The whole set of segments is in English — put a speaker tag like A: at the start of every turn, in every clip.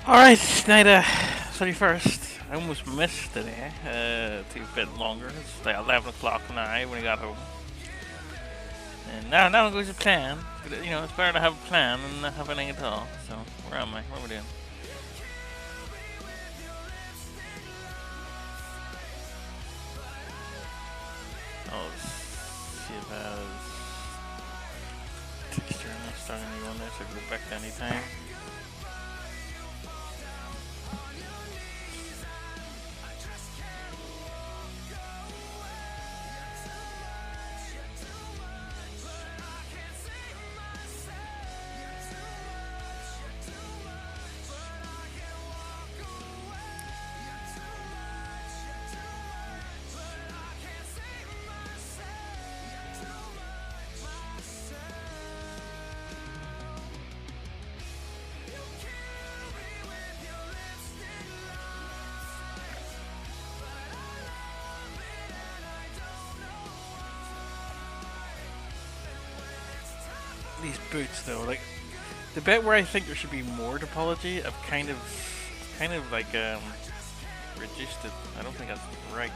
A: Alright, night 31st. I almost missed today. Took a bit longer. It's like 11 o'clock now when I got home. And now it goes to plan. But, you know, it's better to have a plan than not have anything at all. So, where am I? What am I doing? I'll see if I has texture and I'm starting a new one there so I can go back to any time. These boots though, like the bit where I think there should be more topology, I've kind of like reduced it. I don't think that's right.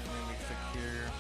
A: Let me click here.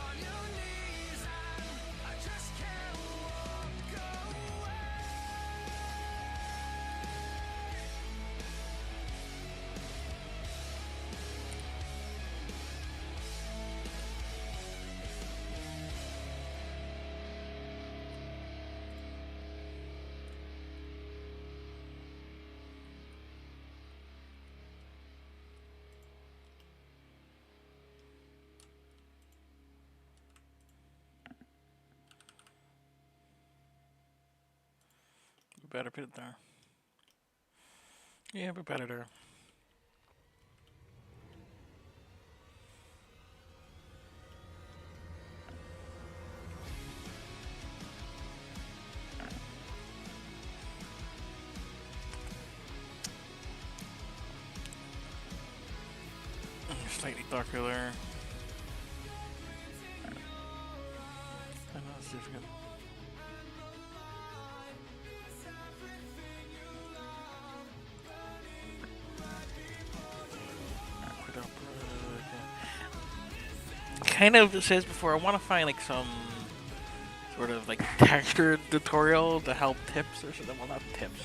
A: We better put it there. Yeah, we better there. Slightly darker there. I know it's difficult. Put up, kind of, it says before, I want to find like some sort of like texture tutorial to help tips or something. Well, not tips.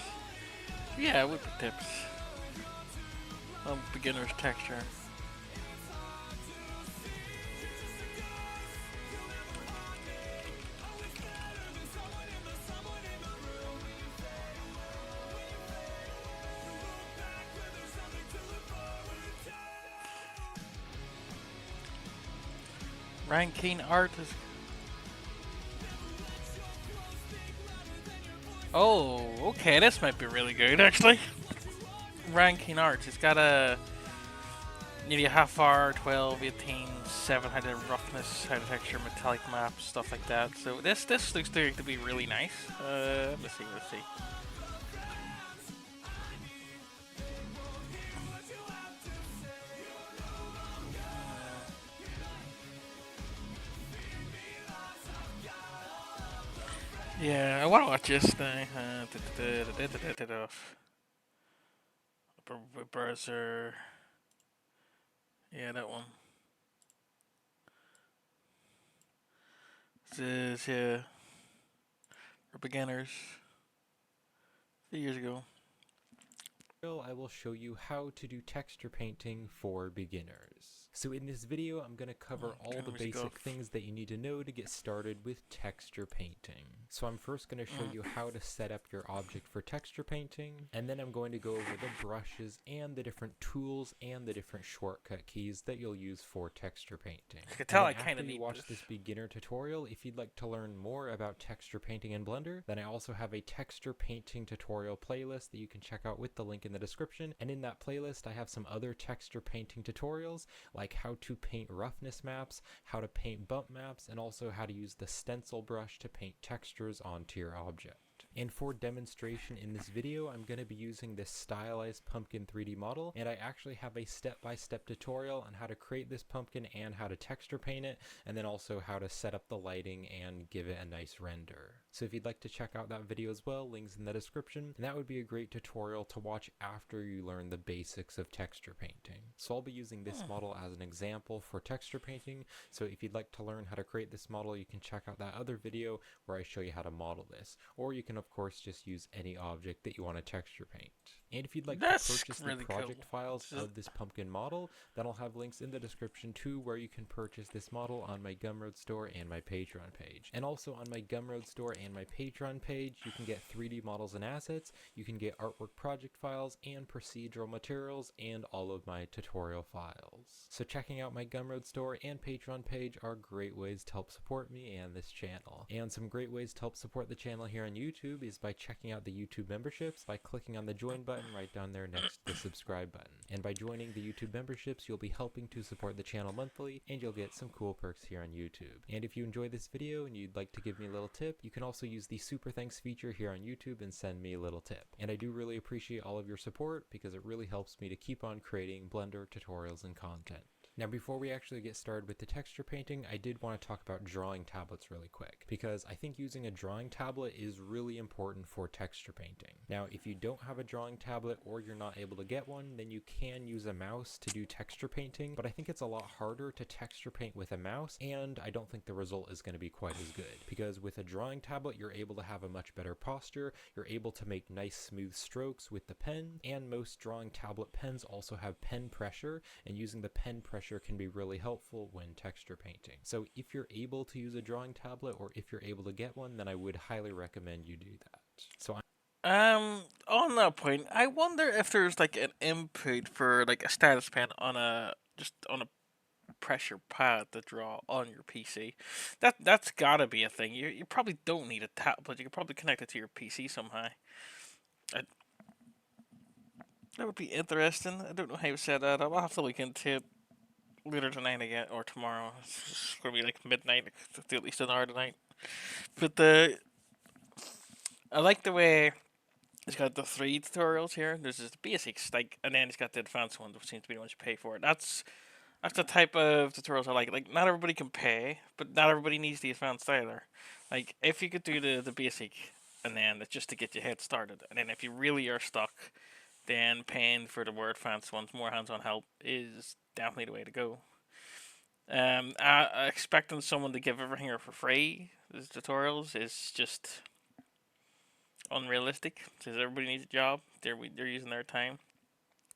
A: Yeah, it would be tips. Beginner's texture. Ranking art is. Oh, okay, this might be really good actually. Ranking arts, it's got a nearly a half hour, 12, 18, 7 how to roughness, how to texture, metallic maps, stuff like that. So this looks to be really nice. Let's see, let's see. Yeah, I want to watch this thing. Browser. Yeah, that one. This is, yeah, for beginners. A few years ago.
B: I will show you how to do texture painting for beginners. So in this video, I'm going to cover all
A: Turn
B: the
A: the music
B: basic
A: off.
B: things that you need to know to get started with texture painting. So I'm first going to show you how to set up your object for texture painting, and then I'm going to go over the brushes and the different tools and the different shortcut keys that you'll use for texture painting.
A: I can
B: And
A: tell
B: then
A: I kind
B: after
A: of
B: you
A: need
B: watch
A: this.
B: this beginner tutorial, if you'd like to learn more about texture painting in Blender, then I also have a texture painting tutorial playlist that you can check out with the link in the description. And in that playlist, I have some other texture painting tutorials, like how to paint roughness maps, how to paint bump maps, and also how to use the stencil brush to paint textures onto your object. And for demonstration in this video, I'm going to be using this stylized pumpkin 3D model, and I actually have a step-by-step tutorial on how to create this pumpkin and how to texture paint it, and then also how to set up the lighting and give it a nice render. So if you'd like to check out that video as well, links in the description, and that would be a great tutorial to watch after you learn the basics of texture painting. So I'll be using this model as an example for texture painting, so if you'd like to learn how to create this model, you can check out that other video where I show you how to model this, or you can of course just use any object that you want to texture paint. And if you'd like to purchase the project files of this pumpkin model, then I'll have links in the description too, where you can purchase this model on my Gumroad store and my Patreon page. And also on my Gumroad store and my Patreon page, you can get 3D models and assets, you can get artwork project files and procedural materials, and all of my tutorial files. So checking out my Gumroad store and Patreon page are great ways to help support me and this channel. And some great ways to help support the channel here on YouTube is by checking out the YouTube memberships by clicking on the join button right down there next to the subscribe button. And by joining the YouTube memberships, you'll be helping to support the channel monthly, and you'll get some cool perks here on YouTube. And if you enjoyed this video and you'd like to give me a little tip, you can also use the super thanks feature here on YouTube and send me a little tip. And I do really appreciate all of your support because it really helps me to keep on creating Blender tutorials and content. Now before we actually get started with the texture painting, I did want to talk about drawing tablets really quick, because I think using a drawing tablet is really important for texture painting. Now if you don't have a drawing tablet or you're not able to get one, then you can use a mouse to do texture painting, but I think it's a lot harder to texture paint with a mouse, and I don't think the result is going to be quite as good, because with a drawing tablet you're able to have a much better posture, you're able to make nice smooth strokes with the pen, and most drawing tablet pens also have pen pressure, and using the pen pressure can be really helpful when texture painting. So if you're able to use a drawing tablet, or if you're able to get one, then I would highly recommend you do that. So
A: on that point, I wonder if there's like an input for like a status pen on a pressure pad to draw on your PC. That's gotta be a thing. You probably don't need a tablet. You could probably connect it to your PC somehow. That would be interesting. I don't know how you set that up. I'll have to look into it later tonight again, or tomorrow. It's gonna be like midnight, at least an hour tonight. But I like the way it's got the 3 tutorials here. There's just the basics, like, and then it's got the advanced ones, which seems to be the ones you pay for. That's the type of tutorials I like. Like, not everybody can pay, but not everybody needs the advanced either. Like, if you could do the basic, and then it's just to get your head started, and then if you really are stuck, then paying for the more advanced ones, more hands-on help, is definitely the way to go. Expecting someone to give everything here for free, these tutorials, is just unrealistic, because everybody needs a job. They're using their time.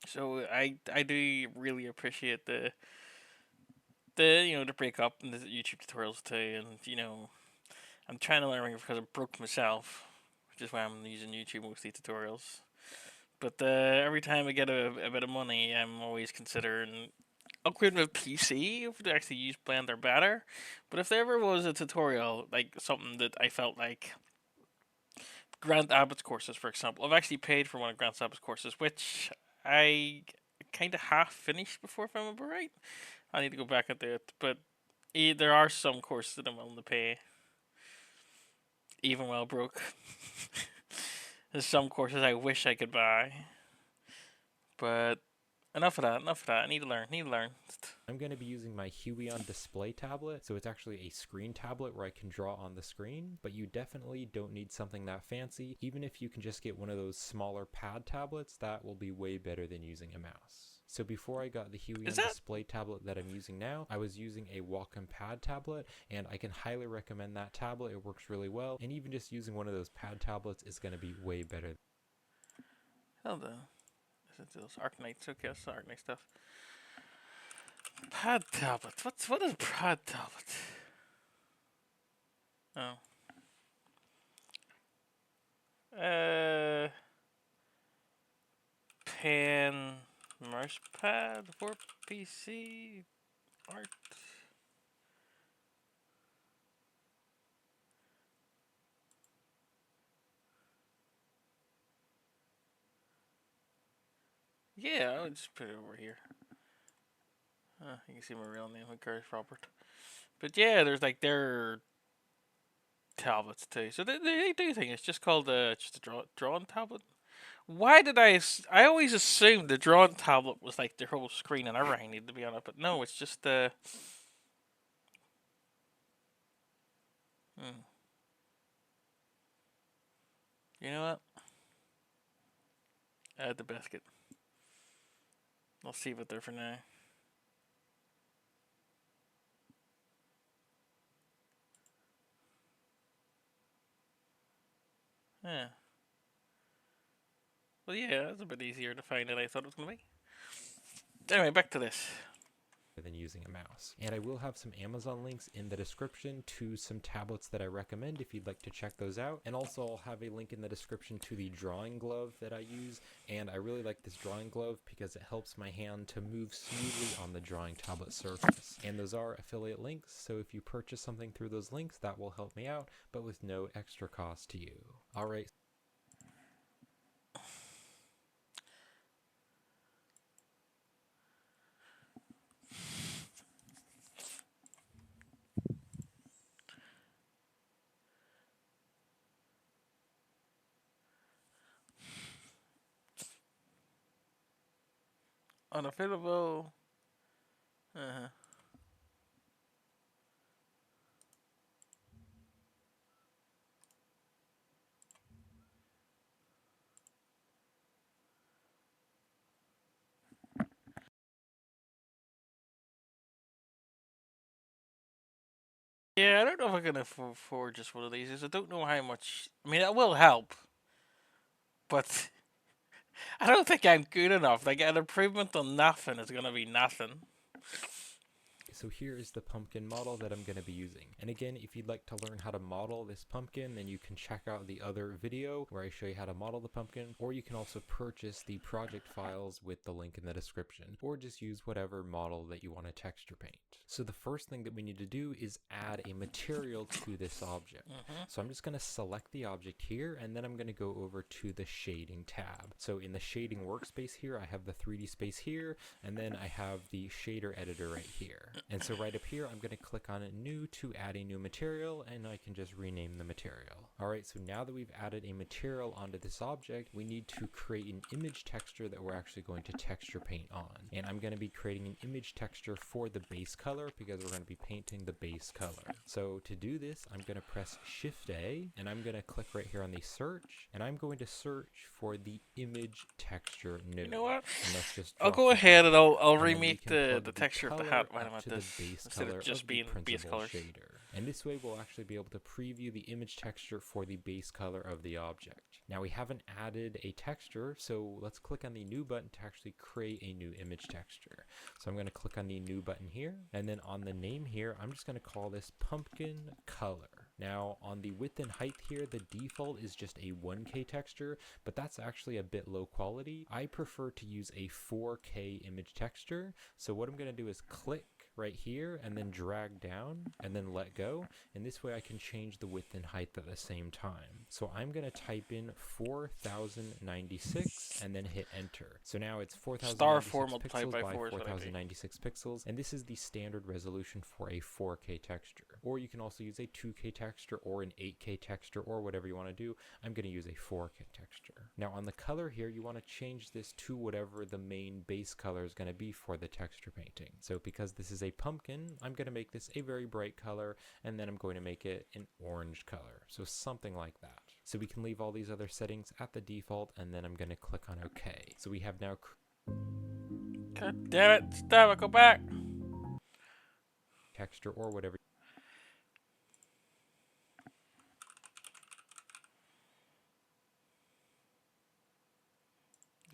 A: So I do really appreciate the the break up in the YouTube tutorials too, and I'm trying to learn everything because I'm broke myself, which is why I'm using YouTube mostly tutorials. But every time I get a bit of money, I'm always considering upgrading my PC to actually use Blender better. But if there ever was a tutorial, like something that I felt like Grant Abbott's courses, for example, I've actually paid for one of Grant Abbott's courses, which I kind of half finished before, if I remember right. I need to go back and do it, but there are some courses that I'm willing to pay, even while broke. There's some courses I wish I could buy, but enough of that. Enough of that. I need to learn.
B: I'm going to be using my Huion display tablet, so it's actually a screen tablet where I can draw on the screen, but you definitely don't need something that fancy. Even if you can just get one of those smaller pad tablets, that will be way better than using a mouse. So before I got the Huion display tablet that I'm using now, I was using a Wacom pad tablet, and I can highly recommend that tablet. It works really well, and even just using one of those pad tablets is going to be way better.
A: Hold on. Those Arknights. Okay, that's the Arknight stuff. Pad tablet. What is pad tablet? Oh. Pen mouse pad for PC art. Yeah, I'll just put it over here. You can see my real name, Curtis Robert. But yeah, there's like their tablets too. So they do think it's just called just a drawing tablet. Why did I always assumed the drawing tablet was like the whole screen and everything needed to be on it, but no, it's just the. Hmm. You know what? Add the biscuit. I'll see what they're for now. Yeah. Well, yeah, that's a bit easier to find than I thought it was going to be. Anyway, back to this.
B: Than using a mouse. And I will have some Amazon links in the description to some tablets that I recommend if you'd like to check those out. And also I'll have a link in the description to the drawing glove that I use. And I really like this drawing glove because it helps my hand to move smoothly on the drawing tablet surface. And those are affiliate links, so if you purchase something through those links, that will help me out, but with no extra cost to you. All right.
A: Unavailable. Uh-huh. Yeah, I don't know if I can afford just one of these. I don't know how much. I mean, it will help, but I don't think I'm good enough. Like, an improvement on nothing is going to be nothing.
B: So here is the pumpkin model that I'm going to be using. And again, if you'd like to learn how to model this pumpkin, then you can check out the other video where I show you how to model the pumpkin, or you can also purchase the project files with the link in the description, or just use whatever model that you want to texture paint. So the first thing that we need to do is add a material to this object. So I'm just going to select the object here, and then I'm going to go over to the shading tab. So in the shading workspace here, I have the 3D space here, and then I have the shader editor right here. And so right up here, I'm going to click on new to add a new material, and I can just rename the material. All right, so now that we've added a material onto this object, we need to create an image texture that we're actually going to texture paint on. And I'm going to be creating an image texture for the base color because we're going to be painting the base color. So to do this, I'm going to press Shift A, and I'm going to click right here on the search, and I'm going to search for the image texture new.
A: You know what?
B: And let's just
A: I'll go ahead and I'll remake the
B: plug
A: texture of the hat when I'm at
B: to
A: this,
B: the base
A: instead
B: color
A: of just
B: of
A: being
B: the
A: base
B: principal
A: colors.
B: shader. And this way we'll actually be able to preview the image texture for the base color of the object. Now we haven't added a texture, so let's click on the new button to actually create a new image texture. So I'm going to click on the new button here, and then on the name here, I'm just going to call this pumpkin color. Now on the width and height here, the default is just a 1K texture, but that's actually a bit low quality. I prefer to use a 4K image texture. So what I'm going to do is click right here and then drag down and then let go, and this way I can change the width and height at the same time. So I'm going to type in 4096 and then hit enter. So now it's 4096 pixels by 4096 pixels, and this is the standard resolution for a 4K texture. Or you can also use a 2K texture or an 8K texture or whatever you want to do. I'm going to use a 4K texture. Now on the color here, you want to change this to whatever the main base color is going to be for the texture painting. So because this is a pumpkin, I'm going to make this a very bright color, and then I'm going to make it an orange color. So something like that. So we can leave all these other settings at the default, and then I'm going to click on OK. So we have now...
A: God damn it, stop it, go back!
B: Texture or whatever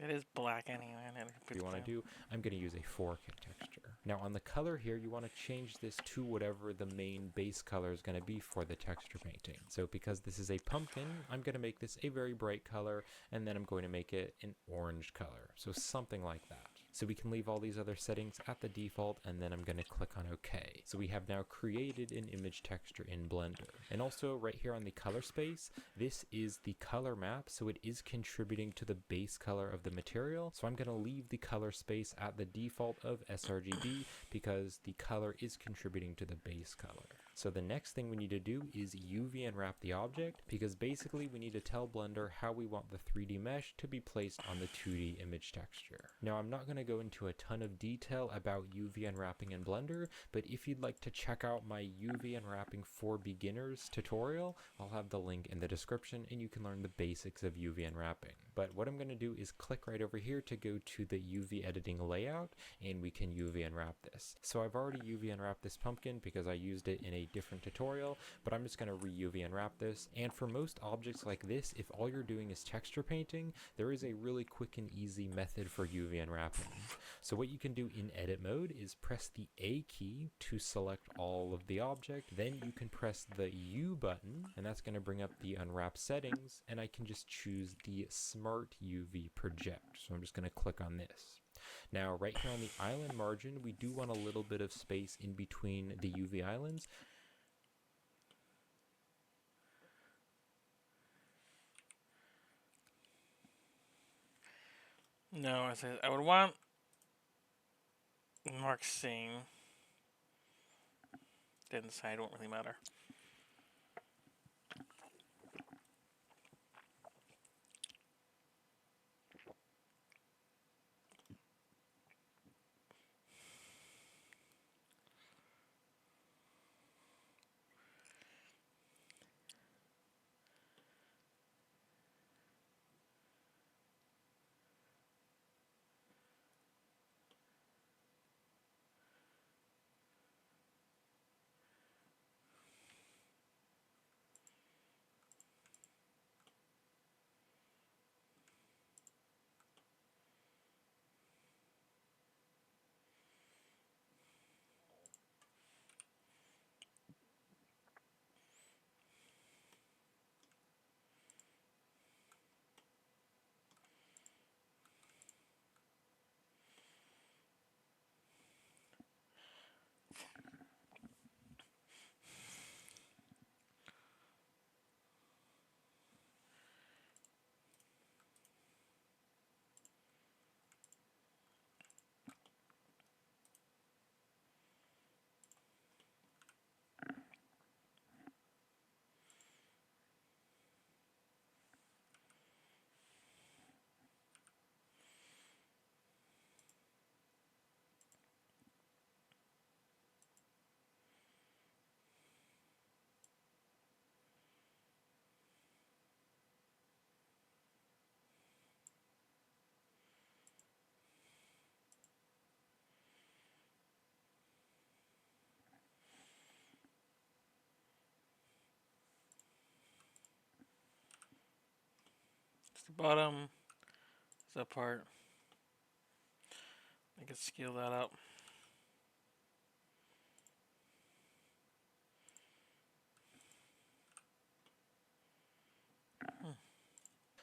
A: It is black anyway.
B: you want to do. I'm going to use a 4K texture. Now on the color here, you want to change this to whatever the main base color is going to be for the texture painting. So because this is a pumpkin, I'm going to make this a very bright color, and then I'm going to make it an orange color. So something like that. So we can leave all these other settings at the default, and then I'm going to click on OK. So we have now created an image texture in Blender. And also right here on the color space, this is the color map, so it is contributing to the base color of the material. So I'm going to leave the color space at the default of sRGB because the color is contributing to the base color. So the next thing we need to do is UV unwrap the object, because basically we need to tell Blender how we want the 3D mesh to be placed on the 2D image texture. Now I'm not going to go into a ton of detail about UV unwrapping in Blender, but if you'd like to check out my UV unwrapping for beginners tutorial, I'll have the link in the description and you can learn the basics of UV unwrapping. But what I'm going to do is click right over here to go to the UV editing layout and we can UV unwrap this. So I've already UV unwrapped this pumpkin because I used it in a different tutorial, but I'm just going to re-UV unwrap this. And for most objects like this, if all you're doing is texture painting, there is a really quick and easy method for UV unwrapping. So what you can do in edit mode is press the A key to select all of the object, then you can press the U button and that's going to bring up the unwrap settings, and I can just choose the Smart UV project. So I'm just going to click on this. Now right here on the island margin, we do want a little bit of space in between the UV islands.
A: No, I would want Mark Singh. Dead inside won't really matter. It's the bottom. It's that part. I can scale that up.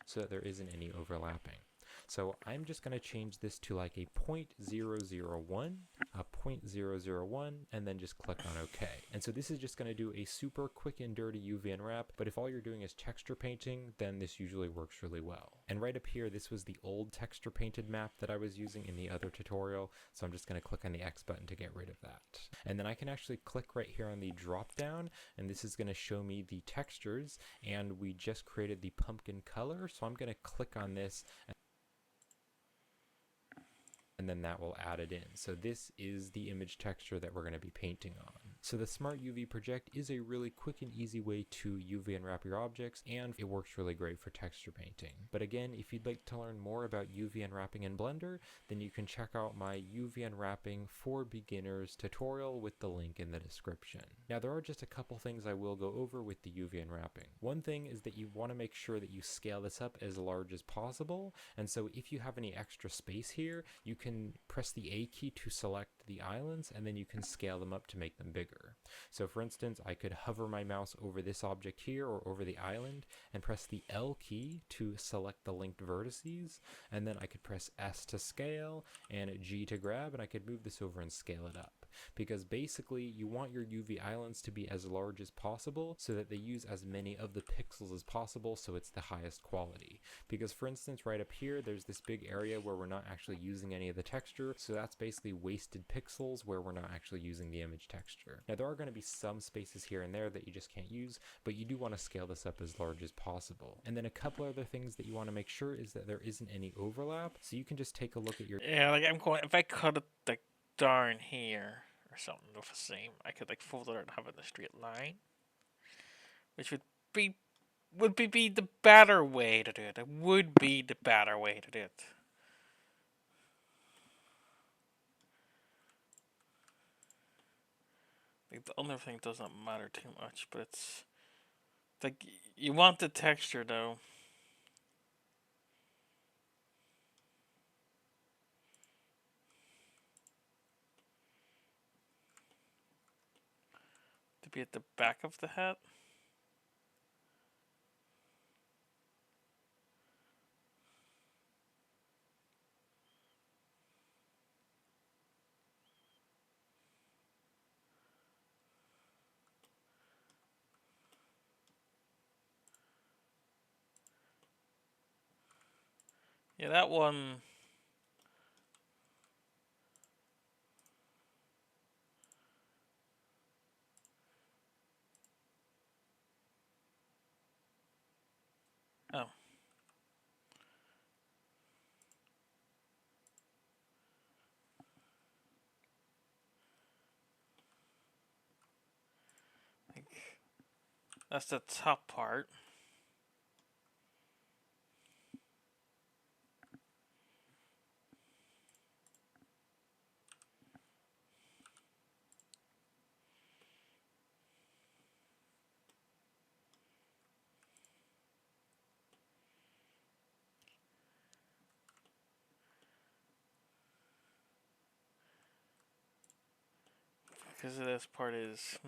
B: So that there isn't any overlapping. So I'm just going to change this to like a 0.001, a 0.001, and then just click on OK. And so this is just going to do a super quick and dirty UV unwrap, but if all you're doing is texture painting, then this usually works really well. And right up here, this was the old texture painted map that I was using in the other tutorial, so I'm just going to click on the X button to get rid of that. And then I can actually click right here on the drop down, and this is going to show me the textures, and we just created the pumpkin color, so I'm going to click on this, and then that will add it in. So this is the image texture that we're going to be painting on. So the Smart UV project is a really quick and easy way to UV unwrap your objects, and it works really great for texture painting. But again, if you'd like to learn more about UV unwrapping in Blender, then you can check out my UV unwrapping for beginners tutorial with the link in the description. Now there are just a couple things I will go over with the UV unwrapping. One thing is that you want to make sure that you scale this up as large as possible, and so if you have any extra space here, you can press the A key to select the islands, and then you can scale them up to make them bigger. So for instance, I could hover my mouse over this object here or over the island and press the L key to select the linked vertices, and then I could press S to scale and G to grab, and I could move this over and scale it up. because basically you want your UV islands to be as large as possible so that they use as many of the pixels as possible so it's the highest quality. Because for instance, right up here, there's this big area where we're not actually using any of the texture, so that's basically wasted pixels where we're not actually using the image texture. Now there are going to be some spaces here and there that you just can't use, but you do want to scale this up as large as possible. And then a couple other things that you want to make sure is that there isn't any overlap, so you can just take a look at your...
A: Yeah, like I'm going, if I cut it like down here or something with the same, I could like fold it out and have it in a straight line, which would be the better way to do it. It would be the better way to do it. Like the other thing doesn't matter too much, but it's like you want the texture though. To be at the back of the hat. Yeah, that one. Oh. Like, that's the top part. Because this part is.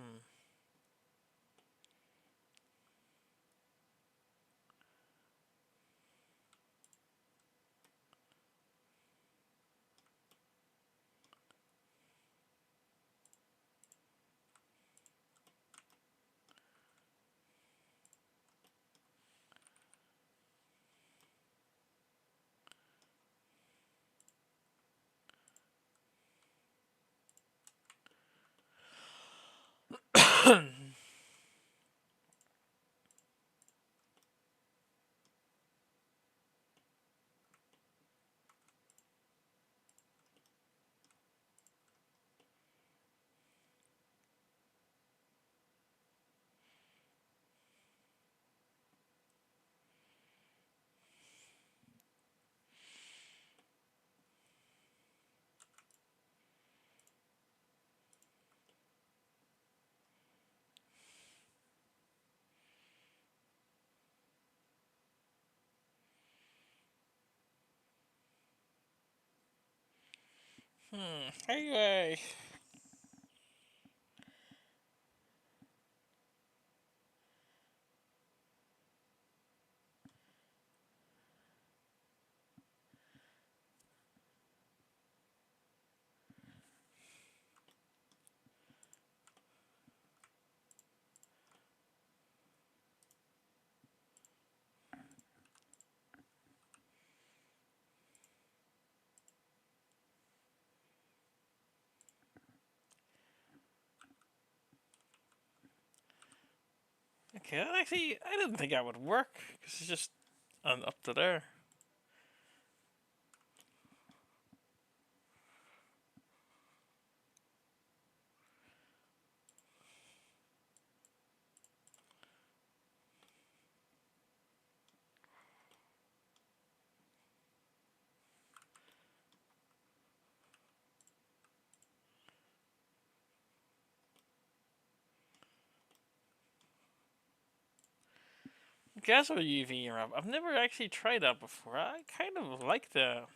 A: Anyway. Okay, actually, I didn't think that would work. Because it's just up to there. Gas or UV wrap. I've never actually tried that before. I kind of like that.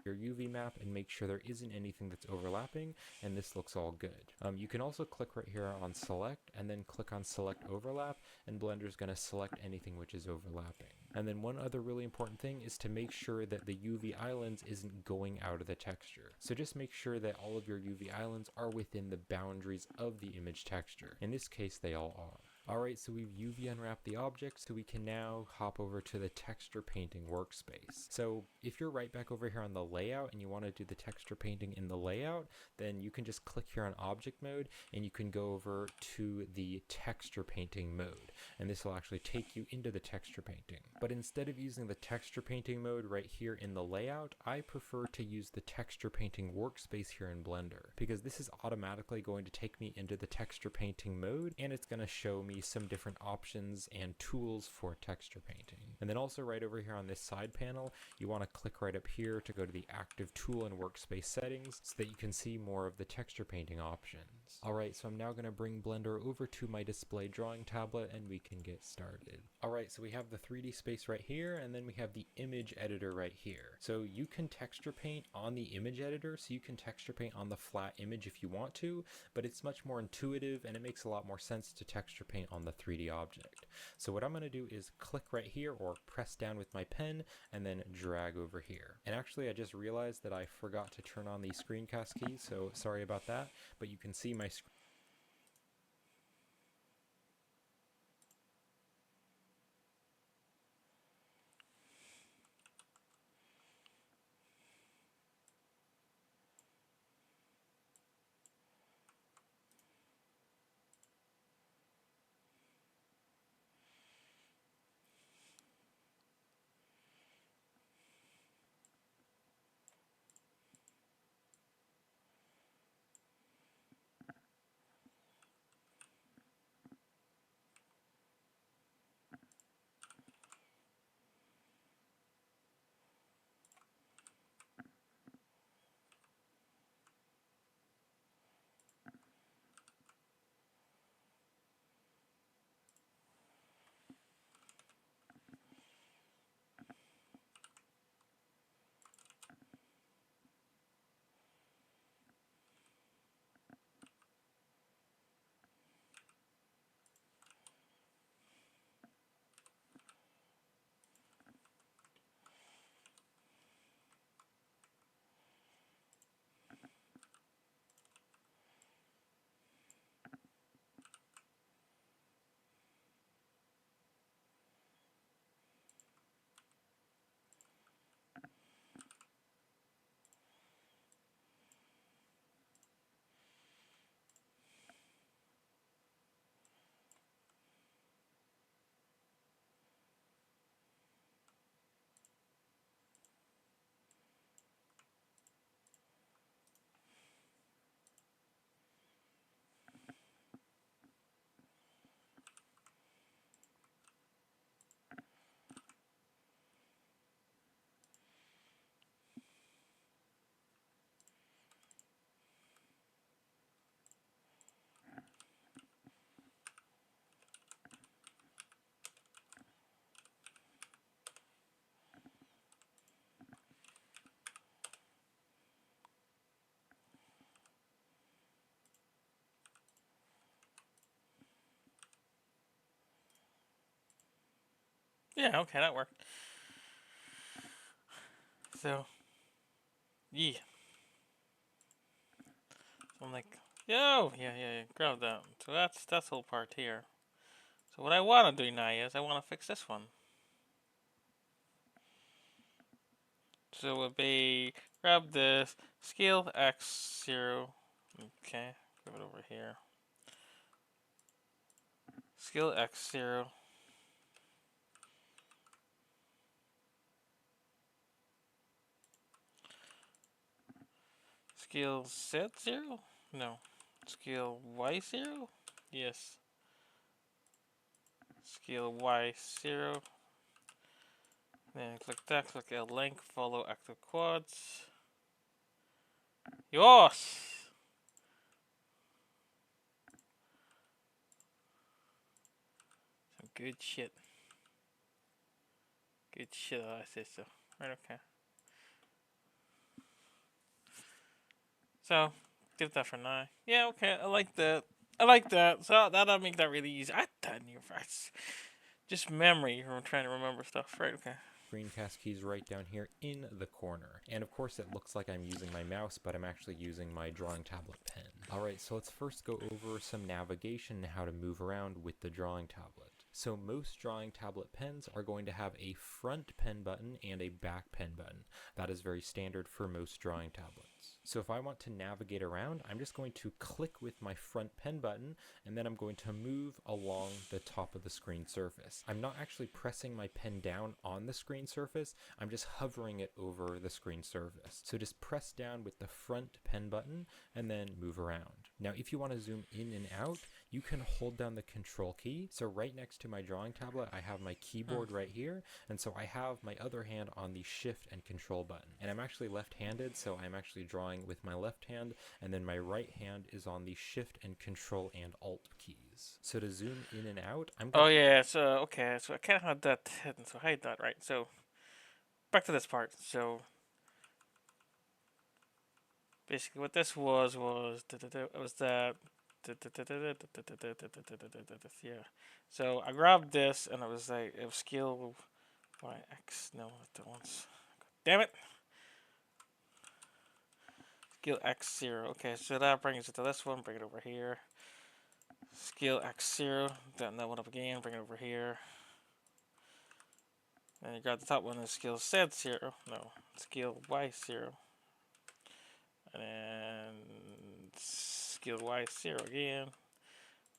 B: your UV map and make sure there isn't anything that's overlapping, and this looks all good. You can also click right here on select and then click on select overlap, and Blender's going to select anything which is overlapping. And then one other really important thing is to make sure that the UV islands isn't going out of the texture. So just make sure that all of your UV islands are within the boundaries of the image texture. In this case, they all are. Alright, so we've UV unwrapped the object, so we can now hop over to the texture painting workspace. So if you're right back over here on the layout and you want to do the texture painting in the layout, then you can just click here on object mode and you can go over to the texture painting mode. And this will actually take you into the texture painting. But instead of using the texture painting mode right here in the layout, I prefer to use the texture painting workspace here in Blender, because this is automatically going to take me into the texture painting mode, and it's going to show me some different options and tools for texture painting. And then also right over here on this side panel, you want to click right up here to go to the active tool and workspace settings so that you can see more of the texture painting options. Alright, so I'm now going to bring Blender over to my display drawing tablet and we can get started. Alright, so we have the 3D space right here, and then we have the image editor right here. So you can texture paint on the image editor, so you can texture paint on the flat image if you want to, but it's much more intuitive and it makes a lot more sense to texture paint on the 3D object. So what I'm going to do is click right here or press down with my pen and then drag over here. And actually I just realized that I forgot to turn on the screencast key, so sorry about that, but you can see my screen.
A: Yeah, okay, that worked. So, yeah. So I'm like, yo, yeah, grab that. So that's the whole part here. So what I want to do now is I want to fix this one. So it would be grab this scale x0. Okay, give it over here. Scale x0. Scale z0? No. Scale y0? Yes. Scale y0. Then click that, click L link, follow active quads. Yes! Some good shit. Good shit, I say so. Right, okay. So, give that for 9. Yeah, okay, I like that. I like that. So that'll make that really easy. I didn't even. It's just memory from trying to remember stuff. Right, okay.
B: Screencast keys right down here in the corner. And of course it looks like I'm using my mouse, but I'm actually using my drawing tablet pen. Alright, so let's first go over some navigation and how to move around with the drawing tablet. So most drawing tablet pens are going to have a front pen button and a back pen button. That is very standard for most drawing tablets. So if I want to navigate around, I'm just going to click with my front pen button, and then I'm going to move along the top of the screen surface. I'm not actually pressing my pen down on the screen surface, I'm just hovering it over the screen surface. So just press down with the front pen button and then move around. Now if you want to zoom in and out, you can hold down the control key. So right next to my drawing tablet, I have my keyboard right here, and so I have my other hand on the shift and control button. And I'm actually left-handed, so I'm actually drawing with my left hand, and then my right hand is on the shift and control and alt keys. So to zoom in and out,
A: Oh yeah, so okay, so I kind of had that hidden, so hide that, right? So back to this part. So basically, what this was it was that yeah. So I grabbed this and it was like it was skill y x no not that once. Damn it. Skill x0. Okay, so that brings it to this one. Bring it over here. Skill x0. Then that one up again. Bring it over here. And you grab the top one. Is skill z0. No, skill y0. And then skill y0 again.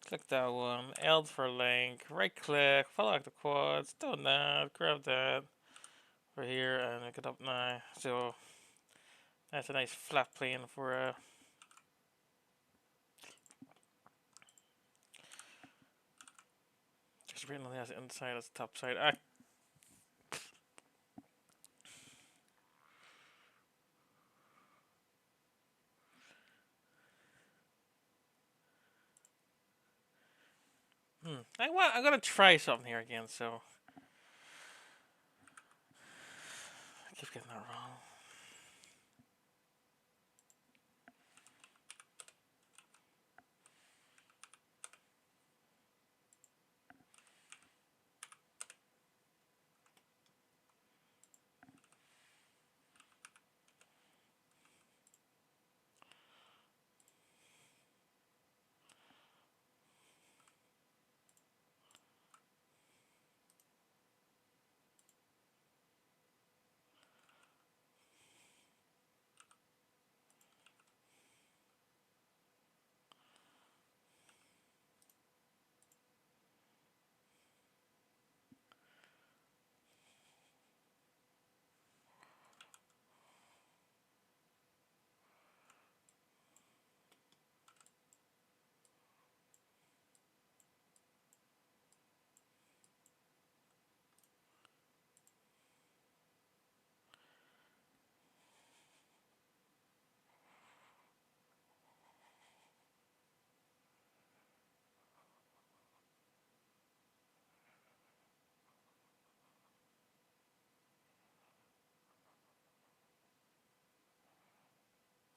A: Click that one. L for link. Right click. Follow like the quads. Done that. Grab that. Over here and make it up now. So that's a nice flat plane for just written on the inside as the top side. I'm gonna try something here again. So I keep getting that wrong.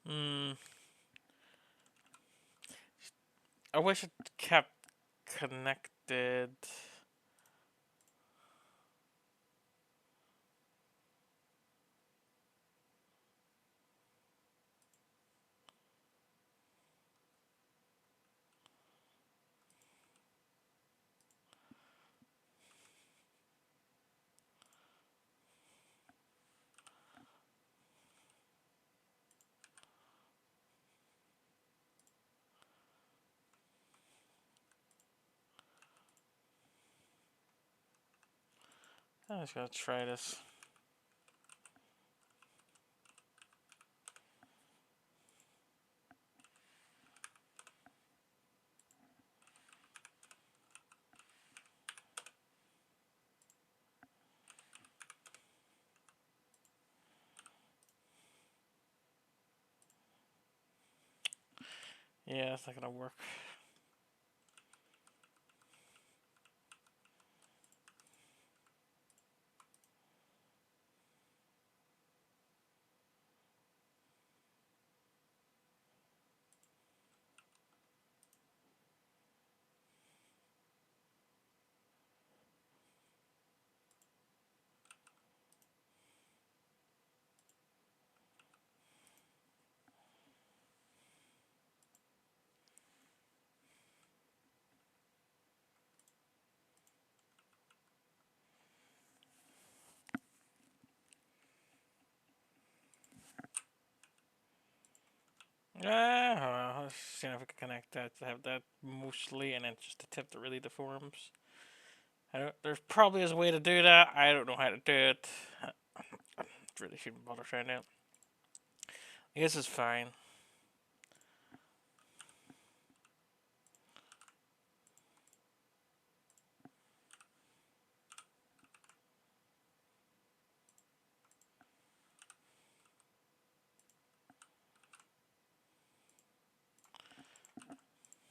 A: Hmm. I wish it kept connected. I'm just gonna try this. Yeah, it's not gonna work. Let's see if I can connect that to have that mostly, and then just the tip that really deforms. There's probably is a way to do that. I don't know how to do it. Really shouldn't bother trying out. I guess it's fine.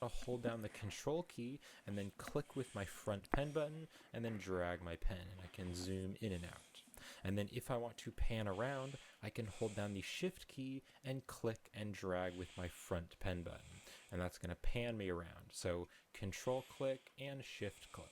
B: I'll hold down the control key and then click with my front pen button and then drag my pen, and I can zoom in and out. And then if I want to pan around, I can hold down the shift key and click and drag with my front pen button, and that's going to pan me around. So control click and shift click.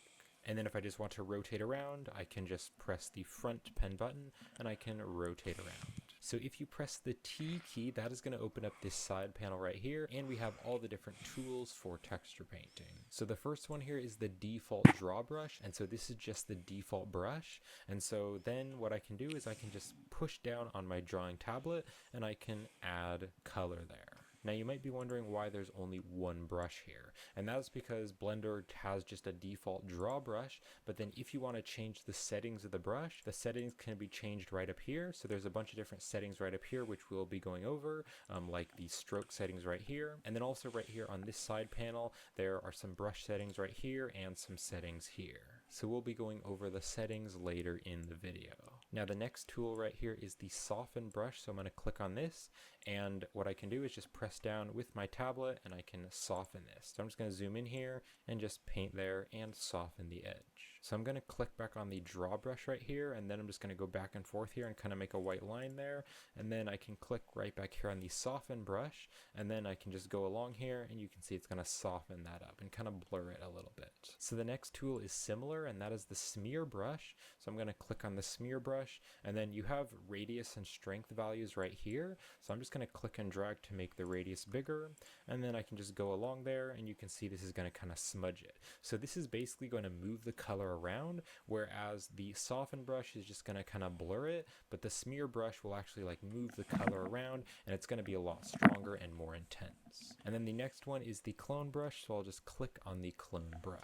B: And then if I just want to rotate around, I can just press the front pen button and I can rotate around. So if you press the T key, that is going to open up this side panel right here, and we have all the different tools for texture painting. So the first one here is the default draw brush, and so this is just the default brush. And so then what I can do is I can just push down on my drawing tablet and I can add color there. Now you might be wondering why there's only one brush here, and that's because Blender has just a default draw brush, but then if you want to change the settings of the brush, the settings can be changed right up here. So there's a bunch of different settings right up here which we'll be going over, like the stroke settings right here, and then also right here on this side panel there are some brush settings right here and some settings here. So we'll be going over the settings later in the video. Now the next tool right here is the soften brush, so I'm going to click on this, and what I can do is just press down with my tablet and I can soften this. So I'm just going to zoom in here and just paint there and soften the edge. So I'm going to click back on the draw brush right here, and then I'm just going to go back and forth here and kind of make a white line there, and then I can click right back here on the soften brush, and then I can just go along here and you can see it's going to soften that up and kind of blur it a little bit. So the next tool is similar, and that is the smear brush. So I'm going to click on the smear brush, and then you have radius and strength values right here. So I'm just going to click and drag to make the radius bigger, and then I can just go along there and you can see this is going to kind of smudge it. So this is basically going to move the color around, whereas the soften brush is just going to kind of blur it, but the smear brush will actually like move the color around, and it's going to be a lot stronger and more intense. And then the next one is the clone brush, so I'll just click on the clone brush.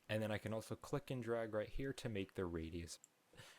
B: And then I can also click and drag right here to make the radius,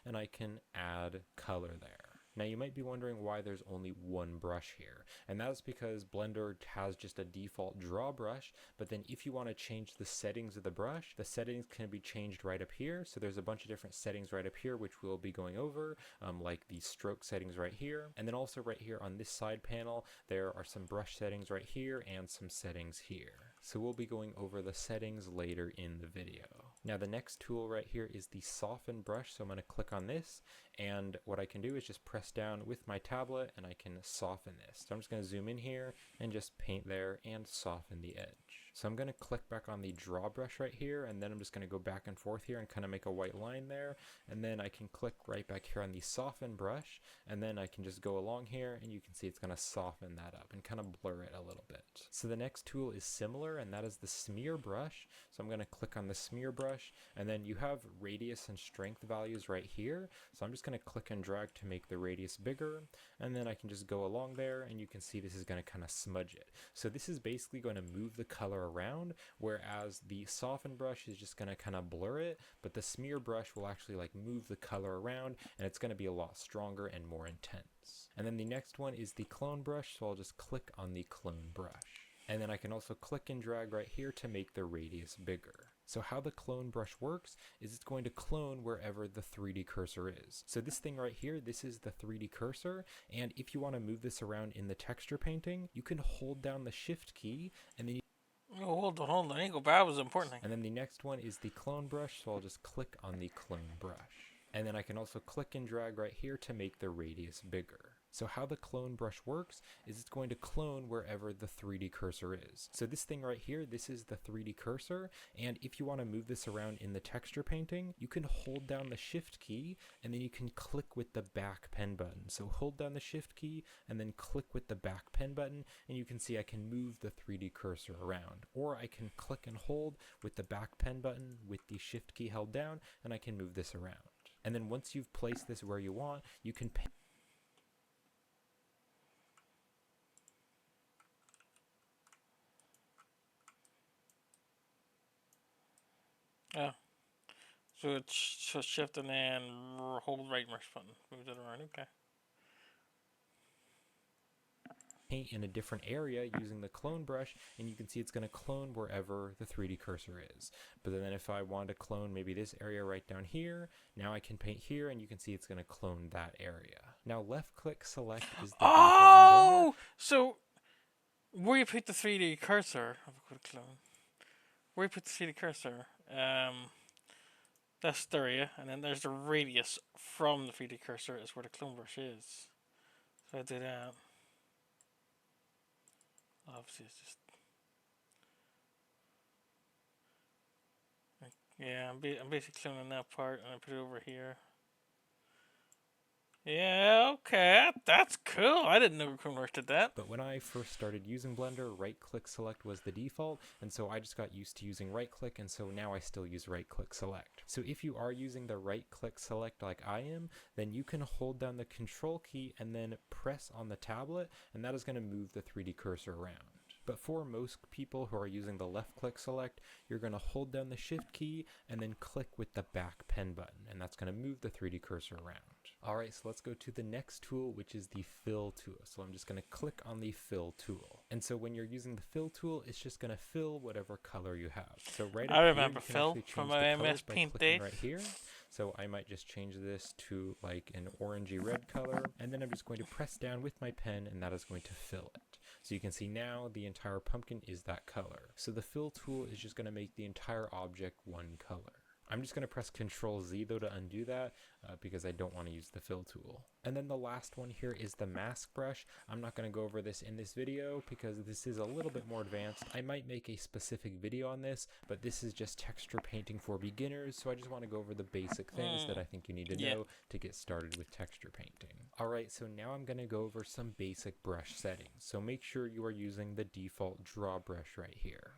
B: and I can add color there. Now you might be wondering why there's only one brush here, and that's because Blender has just a default draw brush, but then if you want to change the settings of the brush, the settings can be changed right up here. So there's a bunch of different settings right up here which we'll be going over, like the stroke settings right here, and then also right here on this side panel there are some brush settings right here and some settings here. So we'll be going over the settings later in the video. Now the next tool right here is the soften brush, so I'm going to click on this, and what I can do is just press down with my tablet and I can soften this. So I'm just going to zoom in here and just paint there and soften the edge. So I'm going to click back on the draw brush right here, and then I'm just going to go back and forth here and kind of make a white line there, and then I can click right back here on the soften brush, and then I can just go along here and you can see it's going to soften that up and kind of blur it a little bit. So the next tool is similar, and that is the smear brush. So I'm going to click on the smear brush, and then you have radius and strength values right here. So I'm just going to click and drag to make the radius bigger, and then I can just go along there and you can see this is going to kind of smudge it. So this is basically going to move the color around, whereas the soften brush is just going to kind of blur it, but the smear brush will actually like move the color around, and it's going to be a lot stronger and more intense. And then the next one is the clone brush, so I'll just click on the clone brush. And then I can also click and drag right here to make the radius bigger. So how the clone brush works is it's going to clone wherever the 3D cursor is. So this thing right here, this is the 3D cursor, and if you want to move this around in the texture painting, you can hold down the shift key, and then
A: Oh, hold on. I think that was the important thing.
B: and then the next one is the clone brush, so I'll just click on the clone brush. And then I can also click and drag right here to make the radius bigger. So how the clone brush works is it's going to clone wherever the 3D cursor is. So this thing right here, this is the 3D cursor, and if you want to move this around in the texture painting, you can hold down the shift key and then you can click with the back pen button. So hold down the shift key and then click with the back pen button, and you can see I can move the 3D cursor around. Or I can click and hold with the back pen button with the shift key held down, and I can move this around. And then once you've placed this where you want, you can
A: Oh, so it's shift and then hold right mouse button. Moves it around. Okay.
B: Paint in a different area using the clone brush, and you can see it's going to clone wherever the 3D cursor is. But then if I want to clone maybe this area right down here, now I can paint here, and you can see it's going to clone that area. Now left click select is the
A: Oh, so where you put the 3D cursor, have a quick clone. Where you put the 3D cursor, that's the area, and then there's the radius from the 3D cursor is where the clone brush is. So I do that. Obviously, it's just like, yeah. I'm basically cloning that part, and I put it over here. Yeah, okay, that's cool. I didn't know Clone Brush did that.
B: But when I first started using Blender, right-click select was the default, and so I just got used to using right-click, and so now I still use right-click select. So if you are using the right-click select like I am, then you can hold down the control key and then press on the tablet, and that is going to move the 3D cursor around. But for most people who are using the left click select, you're going to hold down the shift key and then click with the back pen button, and that's going to move the 3D cursor around. Alright, so let's go to the next tool, which is the fill tool. So I'm just going to click on the fill tool. And so when you're using the fill tool, it's just going to fill whatever color you have. So right
A: I
B: up
A: remember
B: here,
A: fill from my MS Paint days.
B: right here. So I might just change this to like an orangey red color, and then I'm just going to press down with my pen, and that is going to fill it. So you can see now the entire pumpkin is that color. So the fill tool is just going to make the entire object one color. I'm just going to press Ctrl Z though to undo that because I don't want to use the fill tool. And then the last one here is the mask brush. I'm not going to go over this in this video because this is a little bit more advanced. I might make a specific video on this, but this is just texture painting for beginners, so I just want to go over the basic things that I think you need to know to get started with texture painting. Alright, so now I'm going to go over some basic brush settings. So make sure you are using the default draw brush right here.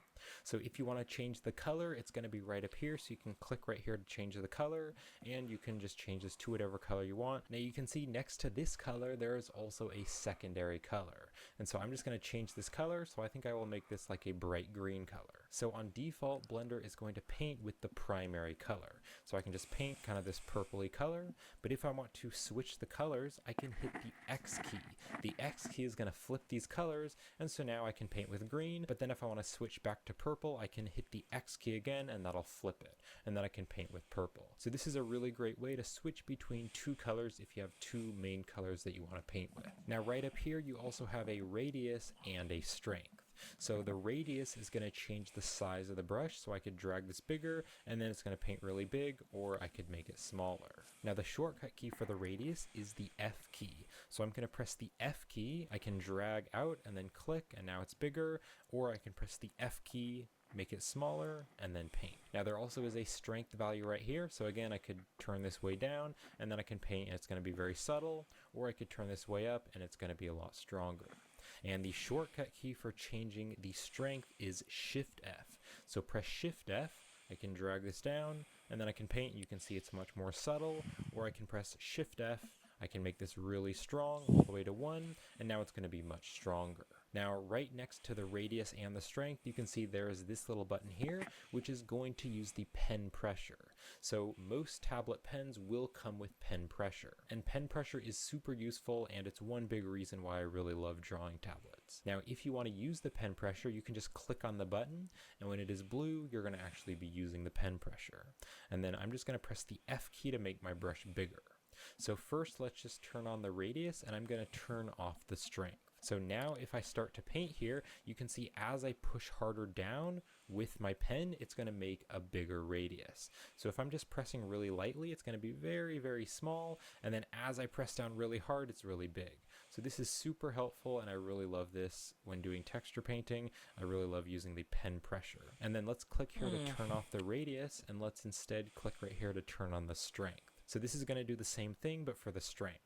B: So if you want to change the color, it's going to be right up here, so you can click right here to change the color, and you can just change this to whatever color you want. Now you can see next to this color there is also a secondary color, and so I'm just going to change this color, so I think I will make this like a bright green color. So on default, Blender is going to paint with the primary color, so I can just paint kind of this purpley color, but if I want to switch the colors, I can hit the X key. The X key is going to flip these colors, and so now I can paint with green, but then if I want to switch back to purple, I can hit the X key again, and that'll flip it, and then I can paint with purple. So this is a really great way to switch between two colors if you have two main colors that you want to paint with. Now right up here you also have a radius and a strength. So the radius is going to change the size of the brush, so I could drag this bigger and then it's going to paint really big, or I could make it smaller. Now the shortcut key for the radius is the F key. So I'm going to press the F key, I can drag out and then click and now it's bigger, or I can press the F key, make it smaller, and then paint. Now there also is a strength value right here, so again I could turn this way down and then I can paint and it's going to be very subtle, or I could turn this way up and it's going to be a lot stronger. And the shortcut key for changing the strength is Shift F. So press Shift F, I can drag this down, and then I can paint. You can see it's much more subtle, or I can press Shift F, I can make this really strong all the way to 1, and now it's going to be much stronger. Now right next to the radius and the strength, you can see there is this little button here, which is going to use the pen pressure. So most tablet pens will come with pen pressure, and pen pressure is super useful, and it's one big reason why I really love drawing tablets. Now if you want to use the pen pressure, you can just click on the button, and when it is blue, you're going to actually be using the pen pressure. And then I'm just going to press the F key to make my brush bigger. So first let's just turn on the radius, and I'm going to turn off the strength. So now if I start to paint here, you can see as I push harder down with my pen, it's going to make a bigger radius. So if I'm just pressing really lightly, it's going to be very, very small, and then as I press down really hard, it's really big. So this is super helpful, and I really love this when doing texture painting. I really love using the pen pressure. And then let's click here to turn off the radius, and let's instead click right here to turn on the strength. So this is going to do the same thing, but for the strength.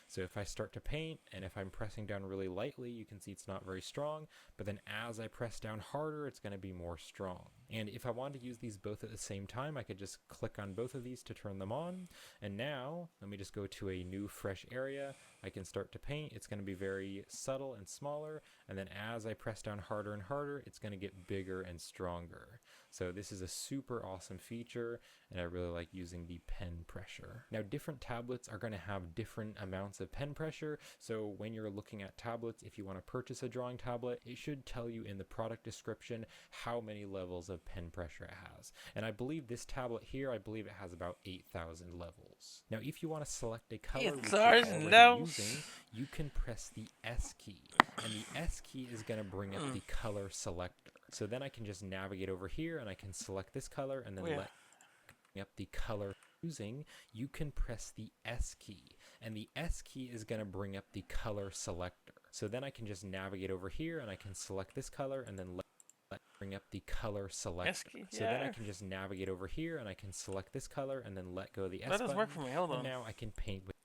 B: So if I start to paint, and if I'm pressing down really lightly, you can see it's not very strong, but then as I press down harder, it's going to be more strong. And if I wanted to use these both at the same time, I could just click on both of these to turn them on. And now, let me just go to a new fresh area. I can start to paint. It's going to be very subtle and smaller. And then as I press down harder and harder, it's going to get bigger and stronger. So this is a super awesome feature, and I really like using the pen pressure. Now, different tablets are going to have different amounts of pen pressure. So when you're looking at tablets, if you want to purchase a drawing tablet, it should tell you in the product description how many levels of pen pressure it has. And I believe this tablet here, I believe it has about 8,000 levels. Now, if you want to select a color which you're already using, you can press the S key, and the S key is going to bring up the color selector. So then I can just navigate over here and I can select this color and then let up the color using. You can press the S key, and the S key is going to bring up the color selector. So then I can just navigate over here and I can select this color and then let bring up the color selector. So then I can just navigate over here and I can select this color and then let go of the S button.
A: That does work for me. Hold on.
B: And now I can paint with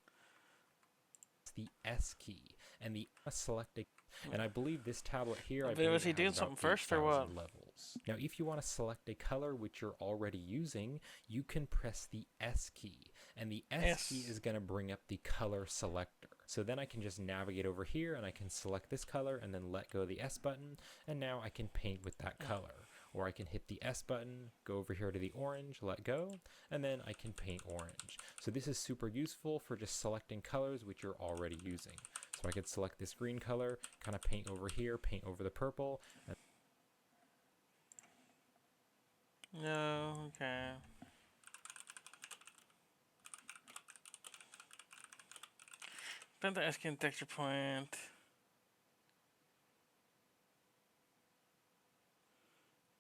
B: the S key and the selected. And I believe this tablet here, I believe
A: was he doing something first or what?
B: Levels. Now, if you want to select a color which you're already using, you can press the S key, and the S key is going to bring up the color selector. So then I can just navigate over here and I can select this color and then let go of the S button, and now I can paint with that color. Or I can hit the S button, go over here to the orange, let go, and then I can paint orange. So this is super useful for just selecting colors which you're already using. So I could select this green color, kind of paint over here, paint over the purple.
A: No, okay. Then the asking texture point.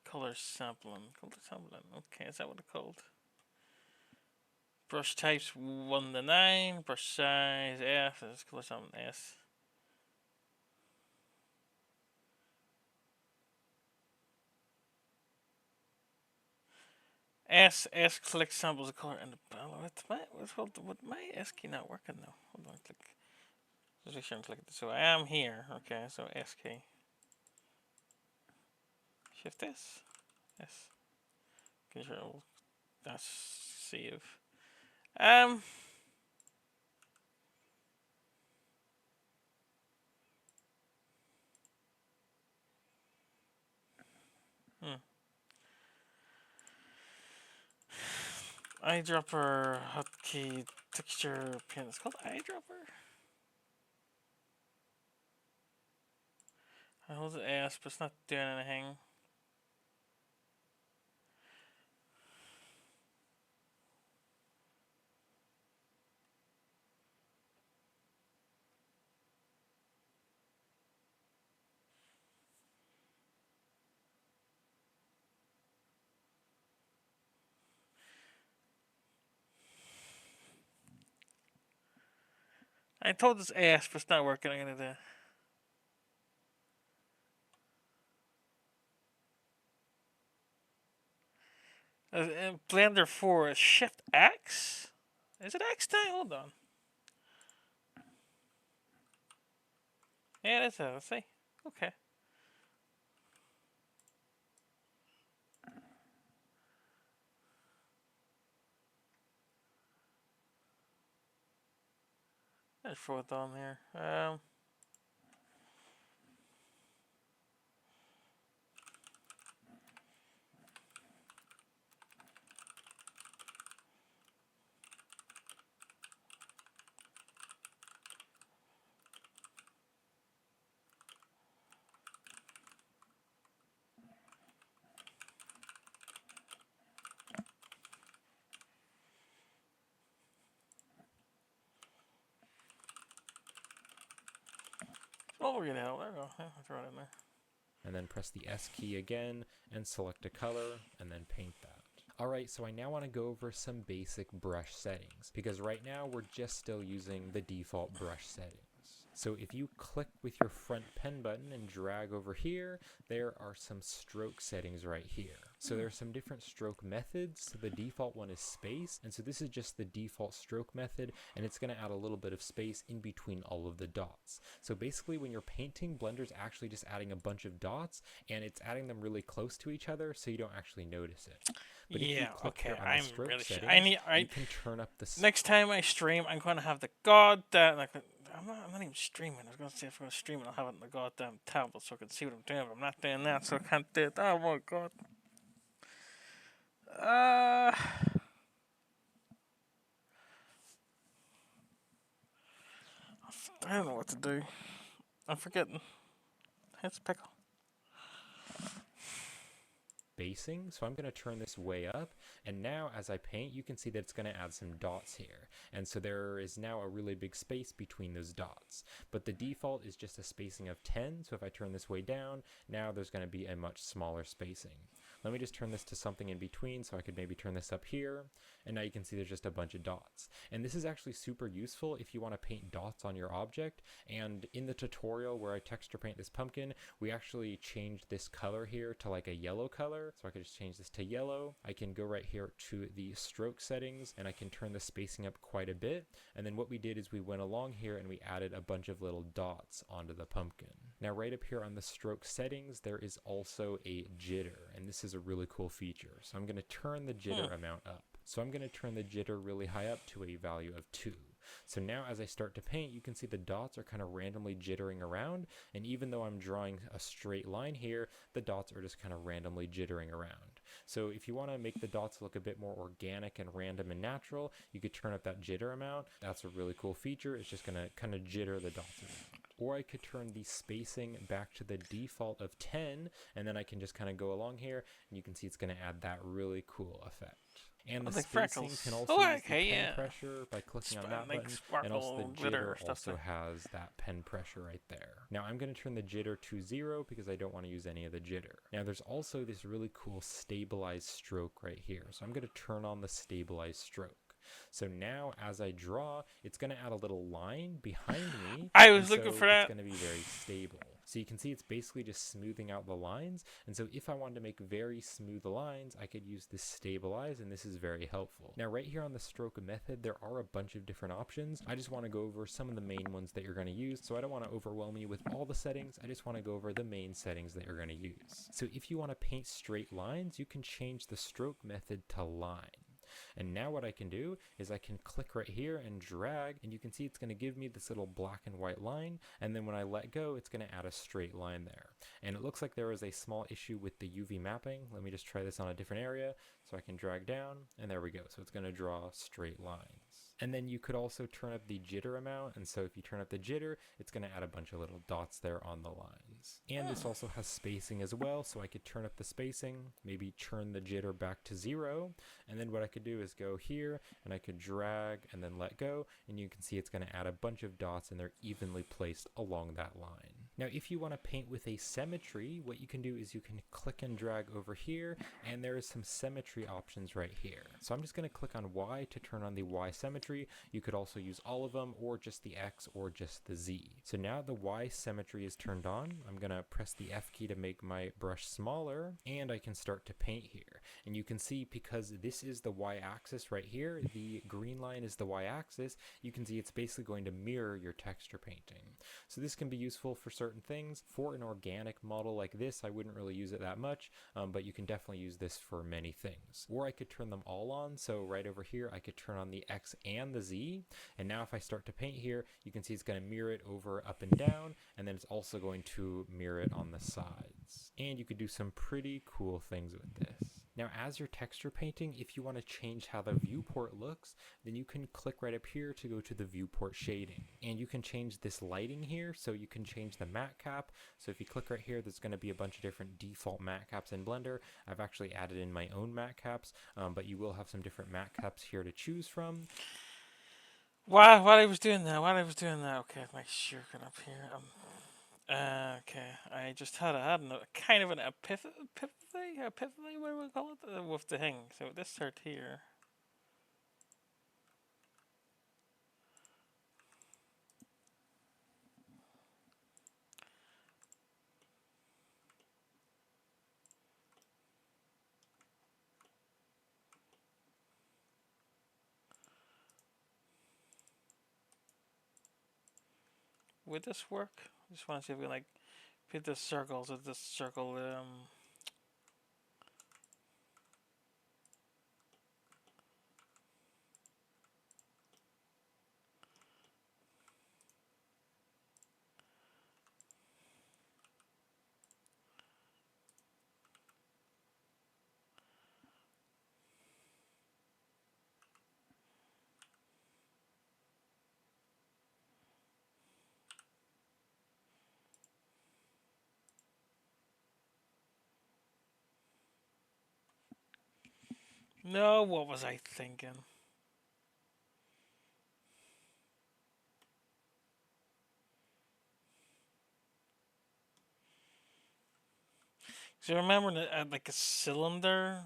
A: Color sampling. Okay, is that what it's called? Brush types 1 to 9. Brush size F. That's color sampling S. S click samples the color and the palette. With my S key not working now. Hold on, click. Just make sure I'm clicking. So I am here. Okay, so S key. Shift S. S. Control. That's save. Eyedropper hotkey texture pin. It's called eyedropper. I hold the S, but it's not doing anything. I told this ass, but it's not working. I'm gonna do. Blender 4 is Shift X? Is it X time? Hold on. Yeah, that's it. Let's see. Okay. There's 4th on there. Oh, we're gonna help. There we go. Yeah, throw it in there.
B: And then press the S key again and select a color and then paint that. Alright, so I now want to go over some basic brush settings because right now we're just still using the default brush settings. So if you click with your front pen button and drag over here, there are some stroke settings right here. So there are some different stroke methods. So the default one is space, and so this is just the default stroke method, and it's going to add a little bit of space in between all of the dots. So basically when you're painting, Blender's actually just adding a bunch of dots, and it's adding them really close to each other so you don't actually notice it. But if you click here on the stroke settings, you can turn up the...
A: Next time I stream, I'm going to have the goddamn... I'm not even streaming. I was going to say if I'm going to stream it, I'll have it on the goddamn tablet so I can see what I'm doing, but I'm not doing that, so I can't do it. Oh my god. I don't know what to do. I'm forgetting. It's pickle.
B: Spacing, so I'm going to turn this way up, and now as I paint you can see that it's going to add some dots here, and so there is now a really big space between those dots, but the default is just a spacing of 10, so if I turn this way down, now there's going to be a much smaller spacing. Let me just turn this to something in between, so I could maybe turn this up here, and now you can see there's just a bunch of dots. And this is actually super useful if you want to paint dots on your object, and in the tutorial where I texture paint this pumpkin, we actually changed this color here to like a yellow color, so I could just change this to yellow. I can go right here to the stroke settings, and I can turn the spacing up quite a bit, and then what we did is we went along here and we added a bunch of little dots onto the pumpkin. Now right up here on the stroke settings, there is also a jitter, and this is a really cool feature. So I'm going to turn the jitter amount up. So I'm going to turn the jitter really high up to a value of 2. So now as I start to paint, you can see the dots are kind of randomly jittering around, and even though I'm drawing a straight line here, the dots are just kind of randomly jittering around. So if you want to make the dots look a bit more organic and random and natural, you could turn up that jitter amount. That's a really cool feature. It's just going to kind of jitter the dots around. Or I could turn the spacing back to the default of 10, and then I can just kind of go along here, and you can see it's going to add that really cool effect. And the spacing can also use the pen pressure by clicking on that button, and also the jitter also has that pen pressure right there. Now I'm going to turn the jitter to 0 because I don't want to use any of the jitter. Now there's also this really cool stabilized stroke right here, so I'm going to turn on the stabilized stroke. So now as I draw, it's going to add a little line behind me.
A: I was looking for that.
B: It's going to be very stable. So you can see it's basically just smoothing out the lines. And so if I wanted to make very smooth lines, I could use this stabilize, and this is very helpful. Now right here on the stroke method, there are a bunch of different options. I just want to go over some of the main ones that you're going to use. So I don't want to overwhelm you with all the settings. I just want to go over the main settings that you're going to use. So if you want to paint straight lines, you can change the stroke method to line. And now what I can do is I can click right here and drag, and you can see it's going to give me this little black and white line, and then when I let go, it's going to add a straight line there. And it looks like there is a small issue with the UV mapping. Let me just try this on a different area, so I can drag down, and there we go. So it's going to draw straight lines. And then you could also turn up the jitter amount, and so if you turn up the jitter, it's going to add a bunch of little dots there on the lines. And this also has spacing as well, so I could turn up the spacing, maybe turn the jitter back to 0, and then what I could do is go here, and I could drag and then let go, and you can see it's going to add a bunch of dots, and they're evenly placed along that line. Now if you want to paint with a symmetry, what you can do is you can click and drag over here, and there is some symmetry options right here. So I'm just going to click on Y to turn on the Y symmetry. You could also use all of them, or just the X, or just the Z. So now the Y symmetry is turned on. I'm going to press the F key to make my brush smaller, and I can start to paint here. And you can see because this is the Y axis right here, the green line is the Y axis, you can see it's basically going to mirror your texture painting. So this can be useful for certain things. For an organic model like this, I wouldn't really use it that much, but you can definitely use this for many things. Or I could turn them all on, so right over here I could turn on the X and the Z, and now if I start to paint here, you can see it's going to mirror it over up and down, and then it's also going to mirror it on the sides. And you could do some pretty cool things with this. Now as you're texture painting, if you want to change how the viewport looks, then you can click right up here to go to the viewport shading. And you can change this lighting here, so you can change the matte cap. So if you click right here, there's going to be a bunch of different default matte caps in Blender. I've actually added in my own matte caps, but you will have some different matte caps here to choose from.
A: While I was doing that, okay, my shirking up here. Okay, I just had a kind of an epiphany, what do we call it, with the thing. So this start here. Would this work? I just want to see if we like fit this circle. So this circle, no, what was I thinking? So remember that like a cylinder,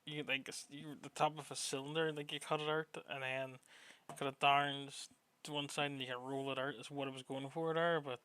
A: you like you the top of a cylinder, like you cut it out and then cut it down to one side and you can roll it out. Is what I was going for there, but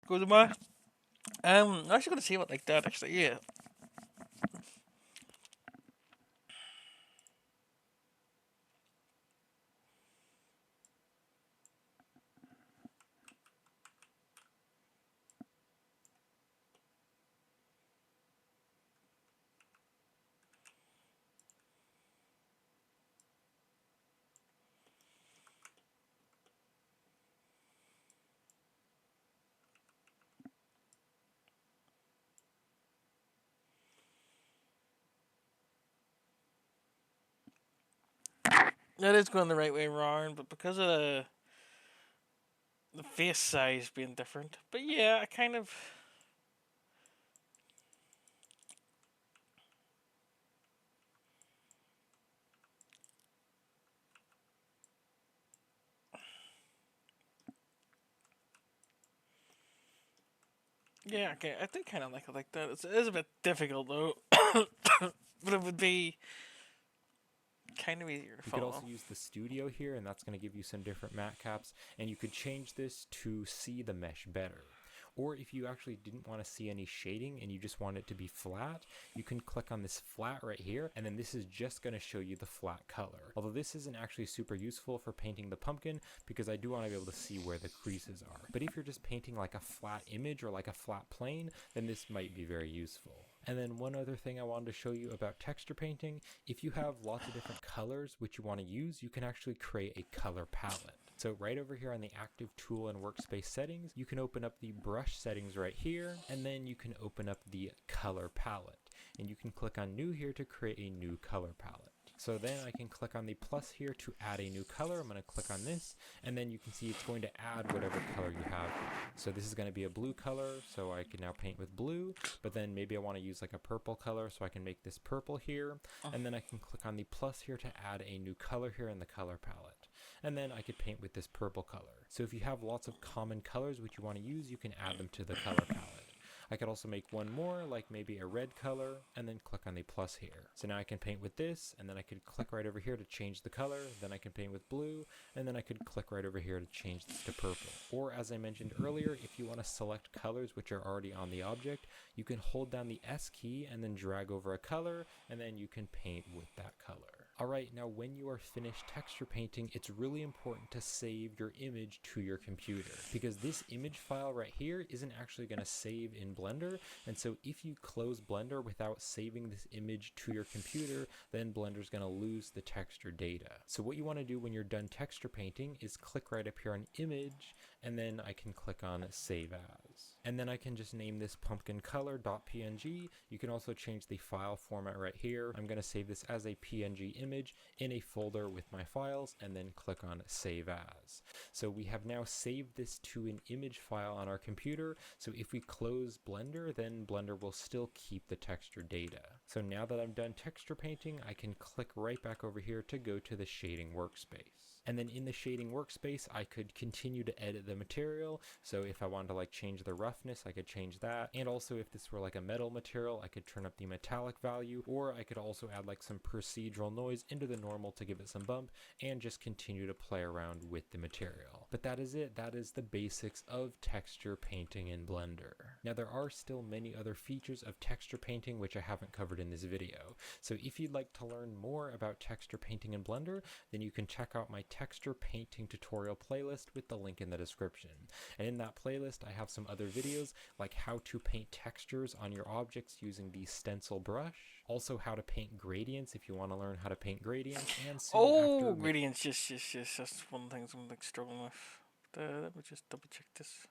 A: go to my. I'm actually gonna save it like that. Actually, yeah. That is going the right way around, but because of the face size being different. But yeah, I kind of. Yeah, okay, I do kind of like it like that. It is a bit difficult though, but it would be kind of easier to
B: You could
A: follow.
B: also use the studio here, and that's going to give you some different matte caps, and you could change this to see the mesh better. Or if you actually didn't want to see any shading and you just want it to be flat, you can click on this flat right here, and then this is just going to show you the flat color. Although this isn't actually super useful for painting the pumpkin because I do want to be able to see where the creases are. But if you're just painting like a flat image or like a flat plane, then this might be very useful. And then one other thing I wanted to show you about texture painting, if you have lots of different colors which you want to use, you can actually create a color palette. So right over here on the active tool and workspace settings, you can open up the brush settings right here, and then you can open up the color palette. And you can click on new here to create a new color palette. So then I can click on the plus here to add a new color. I'm going to click on this, and then you can see it's going to add whatever color you have. So this is going to be a blue color, so I can now paint with blue, but then maybe I want to use like a purple color, so I can make this purple here, and then I can click on the plus here to add a new color here in the color palette. And then I could paint with this purple color. So if you have lots of common colors which you want to use, you can add them to the color palette. I could also make one more, like maybe a red color, and then click on the plus here. So now I can paint with this, and then I could click right over here to change the color, then I can paint with blue, and then I could click right over here to change this to purple. Or as I mentioned earlier, if you want to select colors which are already on the object, you can hold down the S key and then drag over a color, and then you can paint with that color. Alright, now when you are finished texture painting, it's really important to save your image to your computer, because this image file right here isn't actually going to save in Blender, and so if you close Blender without saving this image to your computer, then Blender's going to lose the texture data. So what you want to do when you're done texture painting is click right up here on Image, and then I can click on Save As. And then I can just name this pumpkin color.png. You can also change the file format right here. I'm going to save this as a PNG image in a folder with my files, and then click on Save As. So we have now saved this to an image file on our computer. So if we close Blender, then Blender will still keep the texture data. So now that I'm done texture painting, I can click right back over here to go to the shading workspace. And then in the shading workspace, I could continue to edit the material. So if I wanted to like change the roughness, I could change that. And also if this were like a metal material, I could turn up the metallic value, or I could also add like some procedural noise into the normal to give it some bump, and just continue to play around with the material. But that is it. That is the basics of texture painting in Blender. Now there are still many other features of texture painting which I haven't covered in this video. So if you'd like to learn more about texture painting in Blender, then you can check out my texture painting tutorial playlist with the link in the description. And in that playlist, I have some other videos like how to paint textures on your objects using the stencil brush, also how to paint gradients if you want to learn how to paint gradients, and
A: Oh, gradients, yes. That's one thing I'm like struggling with. Let me just double check this.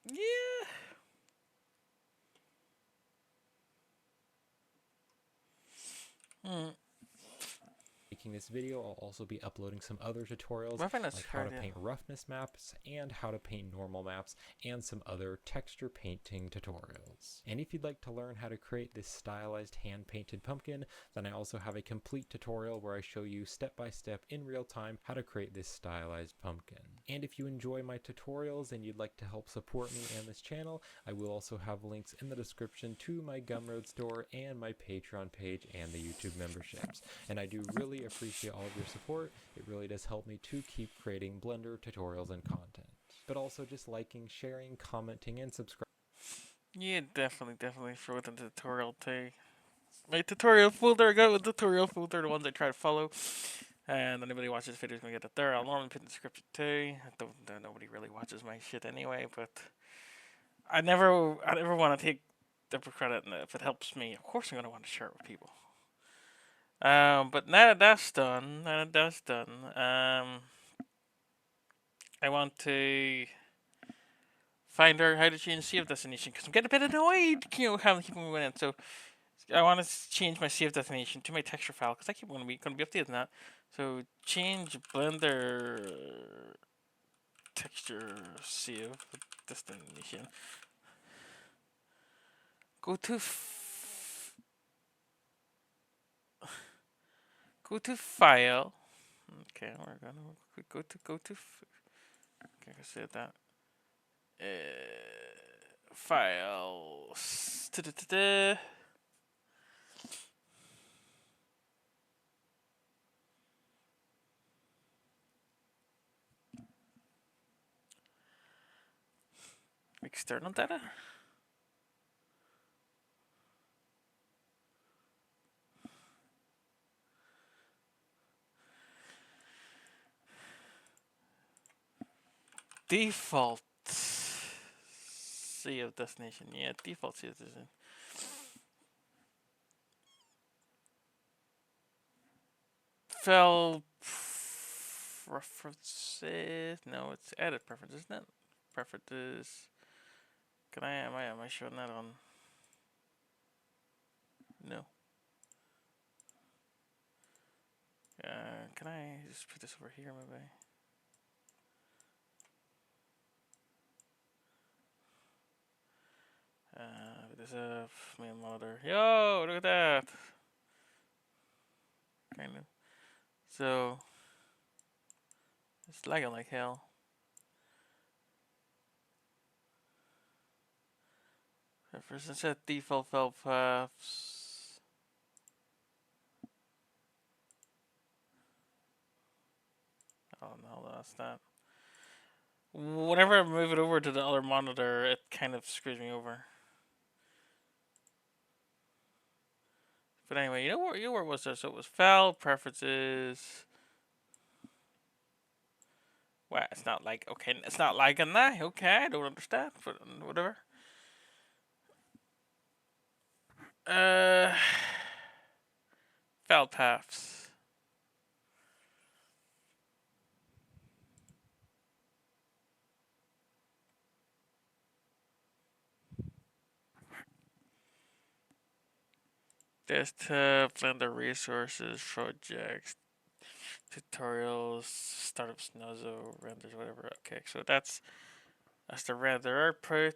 A: Yeah.
B: Making this video, I'll also be uploading some other tutorials
A: I find that's
B: like how
A: hard,
B: to
A: yeah.
B: paint roughness maps and how to paint normal maps, and some other texture painting tutorials. And if you'd like to learn how to create this stylized hand-painted pumpkin, then I also have a complete tutorial where I show you step by step in real time how to create this stylized pumpkin. And if you enjoy my tutorials and you'd like to help support me and this channel, I will also have links in the description to my Gumroad store and my Patreon page and the YouTube memberships. And I do really appreciate all of your support. It really does help me to keep creating Blender tutorials and content. But also just liking, sharing, commenting, and subscribing.
A: Yeah, definitely throw it in the tutorial too. My tutorial folder, I got with tutorial folder, the ones I try to follow. And anybody who watches videos gonna get it there. I'll normally put in the description too. Nobody really watches my shit anyway, but I never want to take the credit, and if it helps me, of course I'm gonna want to share it with people. But now that that's done, I want to find out how to change save destination, because I'm getting a bit annoyed, having people moving in. So I want to change my save destination to my texture file, because I keep going to be updating that. So change Blender texture save destination. Go to file. Okay, we're gonna go to. Okay, I said that. Files. Da-da-da-da. External data. Default sea of destination. Yeah, default sea of destination. File preferences. No, it's edit preferences, isn't it? Preferences. Am I showing that on? No. Can I just put this over here, maybe? There's a main monitor. Yo, look at that. Kind of. So it's lagging like hell. First, set default file paths. Oh no, that's not. Whenever I move it over to the other monitor, it kind of screws me over. But anyway, you know where was there? So it was file preferences. Well, it's not like okay, it's not lagging now. Okay, I don't understand, but whatever. File paths. Desktop, Blender resources, projects, tutorials, startup Snozo, renders, whatever. Okay, so that's the render output.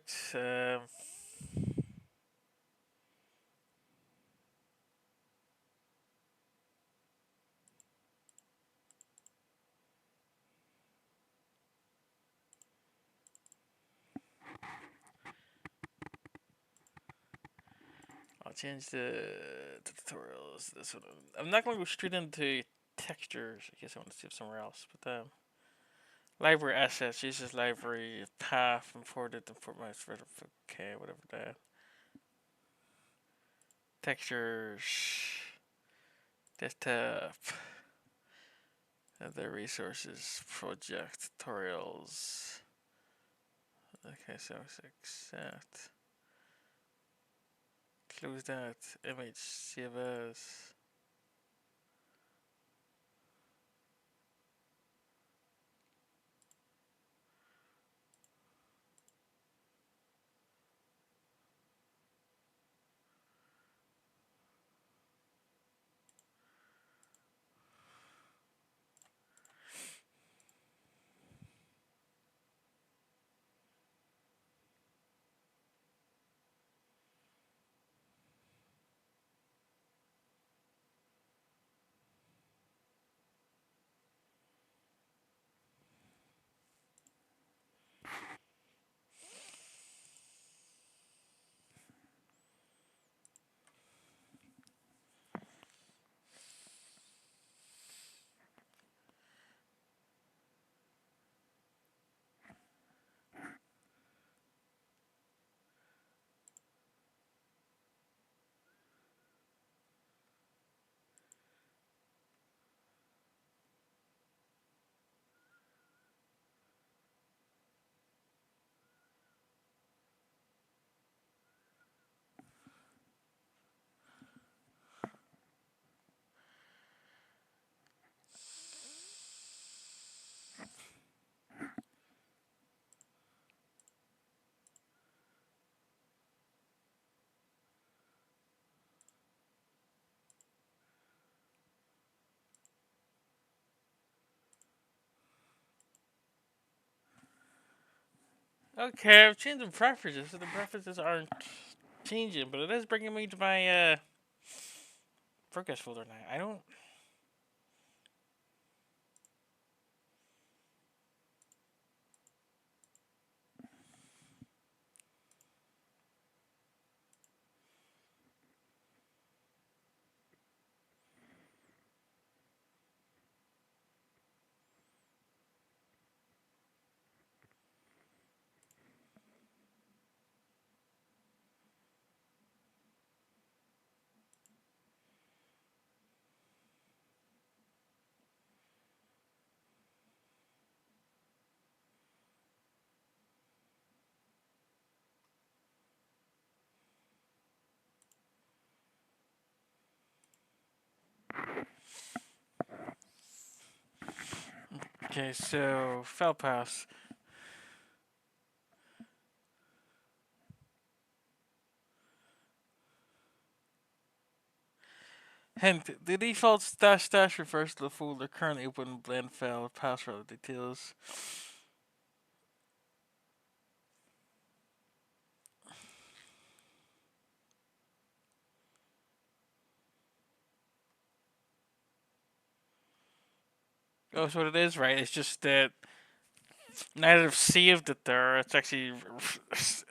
A: I'll change the tutorials. This one. I'm not going to go straight into textures. I guess I want to see it somewhere else. But library assets uses library path imported import my okay, whatever that. Textures, desktop, other resources, project tutorials. Okay, so accept. Close that. Image CVS. Okay, I've changed the preferences, so the preferences aren't changing, but it is bringing me to my progress folder now. I don't. Okay, so fell pass. Hint, the default stash refers to the folder currently open in blend file with password details. Oh, so what it is, right? It's just that now that I've saved it there, it's actually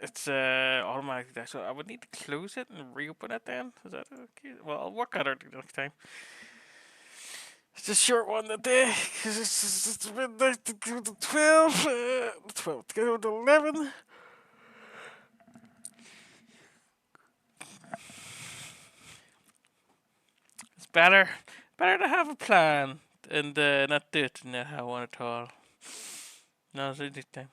A: it's automatically there. So I would need to close it and reopen it then. Is that okay? Well, I'll work on it next time. It's a short one today because it's midnight to go to 12, 12 to go to 11. It's better to have a plan and not do it in how I want at all. No, it's a good time.